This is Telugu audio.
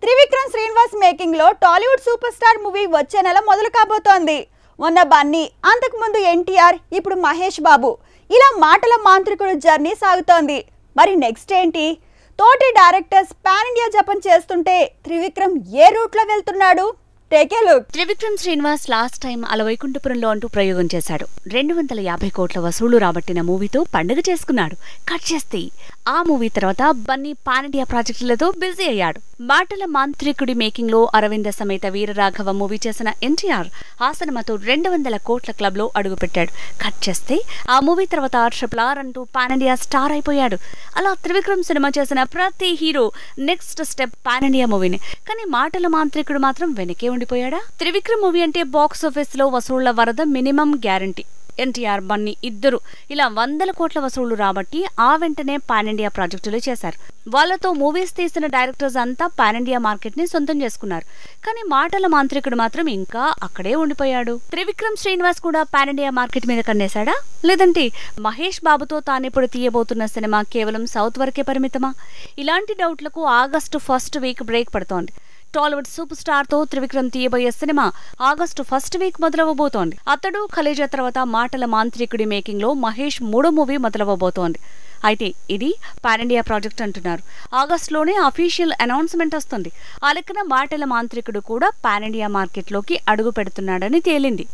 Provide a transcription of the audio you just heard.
త్రివిక్రమ్ శ్రీనివాస్ మేకింగ్ లో టాలీవుడ్ సూపర్ స్టార్ మూవీ వచ్చే నెల మొదలు కాబోతోంది. మొన్న బన్నీ, అంతకు ముందు ఎన్టీఆర్, ఇప్పుడు మహేష్ బాబు, ఇలా మాటల మాంత్రికుడు జర్నీ సాగుతోంది. మరి నెక్స్ట్ ఏంటి? తోటి డైరెక్టర్స్ పాన్ ఇండియా జపం చేస్తుంటే త్రివిక్రమ్ ఏ రూట్ లో వెళ్తున్నాడు? త్రివిక్రమ్ శ్రీనివాస్ లాస్ట్ టైం అలవైకుంఠపురంలో అంటూ ప్రయోగం చేశాడు. 250 కోట్ల వసూళ్లు రాబట్టిన మూవీతో పండుగ చేసుకున్నాడు. కట్ చేస్తే ఆ మూవీ తర్వాత బన్నీ పాన్ ఇండియా ప్రాజెక్టులతో బిజీ అయ్యాడు. మాటల మాంత్రికుడి మేకింగ్ లో అరవింద సమేత వీరరాఘవ మూవీ చేసిన ఎన్టీఆర్ ఆ సినిమాతో 200 కోట్ల క్లబ్ లో అడుగుపెట్టాడు. కట్ చేస్తే ఆ మూవీ తర్వాత RRR అంటూ పాన్ ఇండియా స్టార్ అయిపోయాడు. అలా త్రివిక్రమ్ సినిమా చేసిన ప్రతి hero next step pan India మూవీని. కానీ మాటల మాంత్రికుడు మాత్రం వెనకే ఉండిపోయాడా? త్రివిక్రమ్ మూవీ అంటే బాక్స్ ఆఫీస్ లో వసూళ్ల వరద మినిమం గ్యారంటీ. ఎన్టీఆర్, బన్నీ ఇద్దరు ఇలా 100 కోట్ల వసూళ్లు రాబట్టి ఆ వెంటనే పాన్ ఇండియా ప్రాజెక్టులు చేశారు. వాళ్లతో మూవీస్ తీసిన డైరెక్టర్స్ అంతా పాన్ ఇండియా మార్కెట్ ని సొంతం చేసుకున్నారు. కానీ మాటల మాంత్రికుడు మాత్రం ఇంకా అక్కడే ఉండిపోయాడు. త్రివిక్రమ్ శ్రీనివాస్ కూడా పాన్ ఇండియా మార్కెట్ మీద కన్నేశాడా? లేదంటే మహేష్ బాబుతో తానిప్పుడు తీయబోతున్న సినిమా కేవలం సౌత్ వరకే పరిమితమా? ఇలాంటి డౌట్లకు ఆగస్టు 1st వీక్ బ్రేక్ పడుతోంది. టాలీవుడ్ సూపర్ స్టార్ తో త్రివిక్రమ్ తీయబోయే సినిమా ఆగస్టు 1st వీక్ మొదలవబోతోంది. అతడు, ఖలేజా తర్వాత మాటల మాంత్రికుడి మేకింగ్ లో మహేష్ 3వ మూవీ మొదలవబోతోంది. అయితే ఇది పాన్ ఇండియా ప్రాజెక్ట్ అంటున్నారు. ఆగస్టులోనే అఫీషియల్ అనౌన్స్మెంట్ వస్తుంది. ఆ లెక్కన మాటల మాంత్రికుడు కూడా పాన్ ఇండియా మార్కెట్ లోకి అడుగు పెడుతున్నాడని తేలింది.